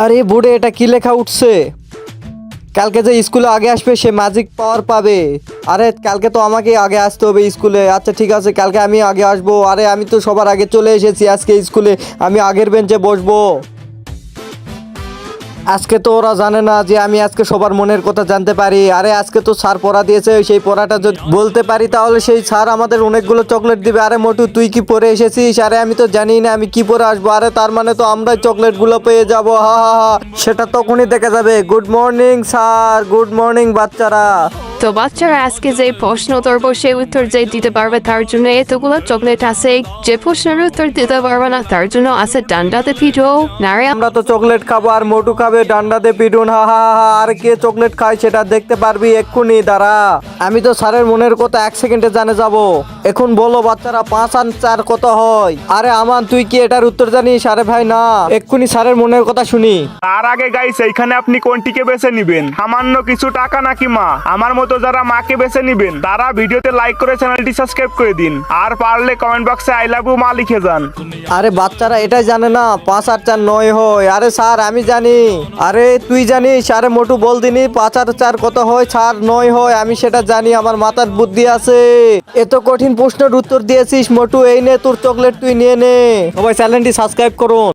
আরে বোর্ডে এটা কি লেখা উঠছে? কালকে যে স্কুলে আগে আসবে সে ম্যাজিক পাওয়ার পাবে। আরে কালকে তো আমাকে আগে আসতে হবে স্কুলে। আচ্ছা ঠিক আছে, কালকে আমি আগে আসবো। আরে আমি তো সবার আগে চলে এসেছি আজকে স্কুলে। আমি আগের বেঞ্চে বসবো। আজকে তো ওরা জানে না যে আমি আজকে সবার মনের কথা জানতে পারি। আরে আজকে তো স্যার পড়া দিয়েছে, সেই পড়াটা যদি বলতে পারি তাহলে সেই স্যার আমাদের অনেকগুলো চকলেট দিবে। আরে মোটু, তুই কি পরে এসেছিস? আরে আমি তো জানি না আমি কি পরে আসবো। আরে তার মানে তো আমরাই চকলেটগুলো পেয়ে যাবো। হা হা হা, সেটা তখনই দেখা যাবে। Good morning sir, good morning বাচ্চারা। তো বাচ্চারা আজকে যে প্রশ্ন ধরব সেই উত্তর যে দিতে পারবে তার জন্য এতগুলো চকলেট আছে। যে প্রশ্নের উত্তর দিতে পারবে না তার জন্য আছে ডান্ডাতে পিঠো। নারে আমরা তো চকলেট খাবো আর মোটু খাবে ডান্ডাতে পিটুন। হা হা হা, আর কে চকলেট খায় সেটা দেখতে পারবি এক্ষুনি। দাঁড়া, আমি তো স্যারের মনের কথা 1 সেকেন্ডে জানে যাব। এখন বলো বাচ্চারা, 5 আর 4 কত হয়? আরে আমান, তুই কি এটার উত্তর জানিস? আরে ভাই না, এক্ষুনি স্যারের মনের কথা শুনি। তার আগে গাইস, এইখানে আপনি কোনটিকে বেছে নিবেন? সামান্য কিছু টাকা নাকি মা? আমার মতো যারা মাকে বেছে নিবেন তারা ভিডিওতে লাইক করে চ্যানেলটি সাবস্ক্রাইব করে দিন, আর পারলে কমেন্ট বক্সে আই লাভ ইউ মা লিখে যান। আরে বাচ্চারা এটাই জানে না 5 আর 4 9 হয়। আরে স্যার আমি জানি। আরে তুই জানিস? আরে মোটু বল দিনি 5 আর 4 কত হয়? 4 9 হয়। আমি সেটা জানি, আমার মাথার বুদ্ধি আছে। এত কঠিন প্রশ্নের উত্তর দিয়েছিস মোটু, এই নে তোর চকলেট, তুই নিয়ে নে। সবাই চ্যানেলটি সাবস্ক্রাইব করুন।